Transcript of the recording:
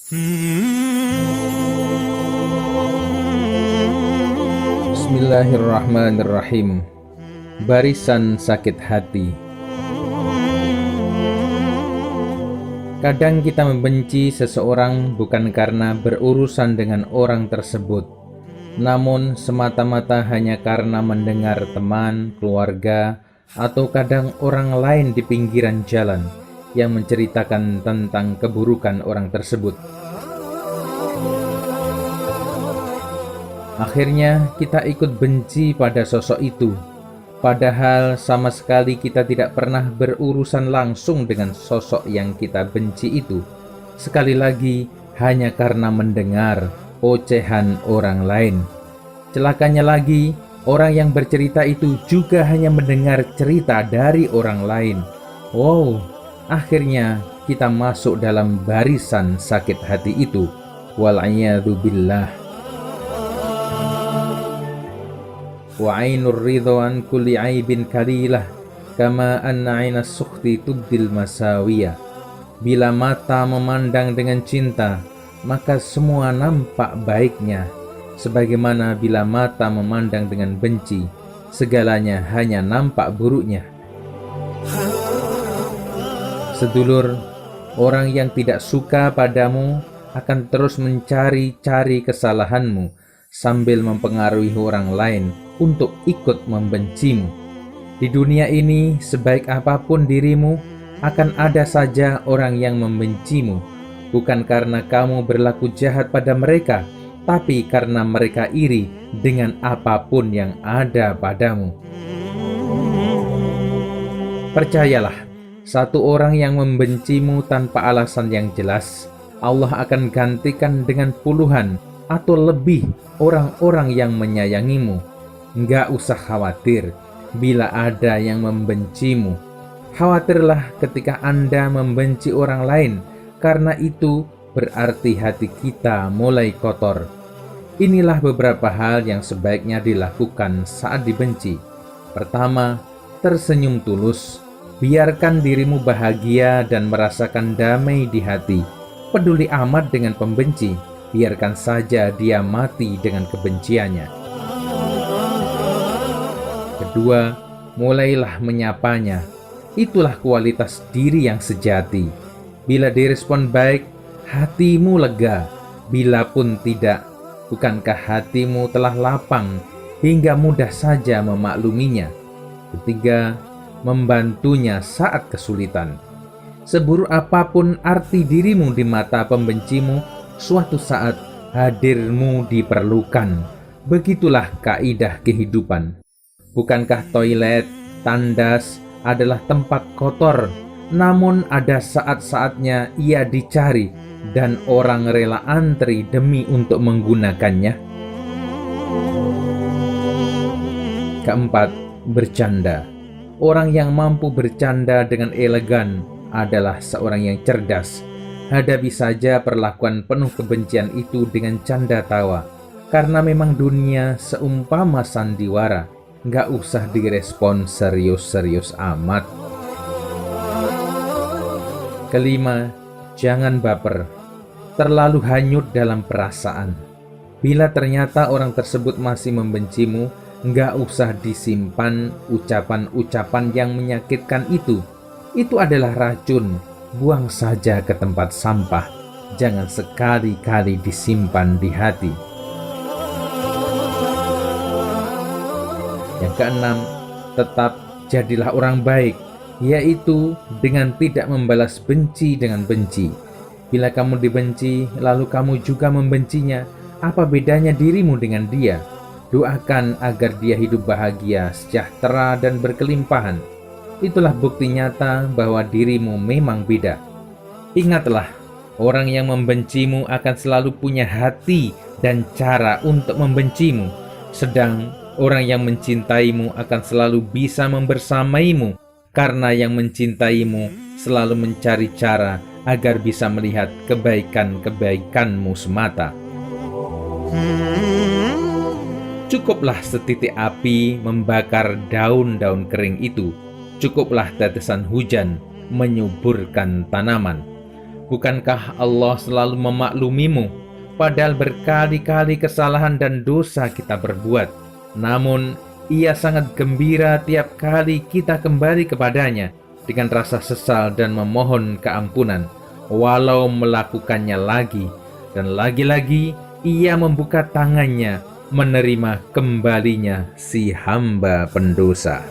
Bismillahirrahmanirrahim. Barisan sakit hati. Kadang kita membenci seseorang bukan karena berurusan dengan orang tersebut, namun semata-mata hanya karena mendengar teman, keluarga, atau kadang orang lain di pinggiran jalan yang menceritakan tentang keburukan orang tersebut. Akhirnya kita ikut benci pada sosok itu, padahal sama sekali kita tidak pernah berurusan langsung dengan sosok yang kita benci itu. Sekali lagi, hanya karena mendengar ocehan orang lain. Celakanya lagi, orang yang bercerita itu juga hanya mendengar cerita dari orang lain. Wow, akhirnya kita masuk dalam barisan sakit hati itu. Wal'iyadzubillah. Wa ainur ridho an kulli aibin kalilah kama anna ainas sukhti tubdil masawiyah. Bila mata memandang dengan cinta, maka semua nampak baiknya, sebagaimana bila mata memandang dengan benci, segalanya hanya nampak buruknya. Sedulur, orang yang tidak suka padamu akan terus mencari-cari kesalahanmu sambil mempengaruhi orang lain untuk ikut membencimu. Di dunia ini, sebaik apapun dirimu, akan ada saja orang yang membencimu, bukan karena kamu berlaku jahat pada mereka, tapi karena mereka iri dengan apapun yang ada padamu. Percayalah, satu orang yang membencimu tanpa alasan yang jelas, Allah akan gantikan dengan puluhan atau lebih orang-orang yang menyayangimu. Nggak usah khawatir bila ada yang membencimu. Khawatirlah ketika Anda membenci orang lain, karena itu berarti hati kita mulai kotor. Inilah beberapa hal yang sebaiknya dilakukan saat dibenci. Pertama, tersenyum tulus. Biarkan dirimu bahagia dan merasakan damai di hati. Peduli amat dengan pembenci, biarkan saja dia mati dengan kebenciannya. Kedua, mulailah menyapanya. Itulah kualitas diri yang sejati. Bila direspon baik, hatimu lega. Bila pun tidak, bukankah hatimu telah lapang hingga mudah saja memakluminya? Ketiga, membantunya saat kesulitan. Seburuk apapun arti dirimu di mata pembencimu, suatu saat hadirmu diperlukan. Begitulah kaidah kehidupan. Bukankah toilet, tandas adalah tempat kotor, namun ada saat-saatnya ia dicari dan orang rela antri demi untuk menggunakannya. Keempat, bercanda. Orang yang mampu bercanda dengan elegan adalah seorang yang cerdas. Hadapi saja perlakuan penuh kebencian itu dengan canda tawa, karena memang dunia seumpama sandiwara. Nggak usah direspon serius-serius amat. Kelima, jangan baper, terlalu hanyut dalam perasaan. Bila ternyata orang tersebut masih membencimu, nggak usah disimpan ucapan-ucapan yang menyakitkan itu. Itu adalah racun, buang saja ke tempat sampah. Jangan sekali-kali disimpan di hati. Yang keenam, tetap jadilah orang baik, yaitu dengan tidak membalas benci dengan benci. Bila kamu dibenci, lalu kamu juga membencinya, apa bedanya dirimu dengan dia? Doakan agar dia hidup bahagia, sejahtera, dan berkelimpahan. Itulah bukti nyata bahwa dirimu memang beda. Ingatlah, orang yang membencimu akan selalu punya hati dan cara untuk membencimu, sedang orang yang mencintaimu akan selalu bisa membersamaimu, karena yang mencintaimu selalu mencari cara agar bisa melihat kebaikan-kebaikanmu semata. Cukuplah setitik api membakar daun-daun kering itu. Cukuplah tetesan hujan menyuburkan tanaman. Bukankah Allah selalu memaklumimu, padahal berkali-kali kesalahan dan dosa kita berbuat? Namun, Ia sangat gembira tiap kali kita kembali kepadanya dengan rasa sesal dan memohon keampunan, walau melakukannya lagi dan lagi-lagi. Ia membuka tangannya menerima kembalinya si hamba pendosa.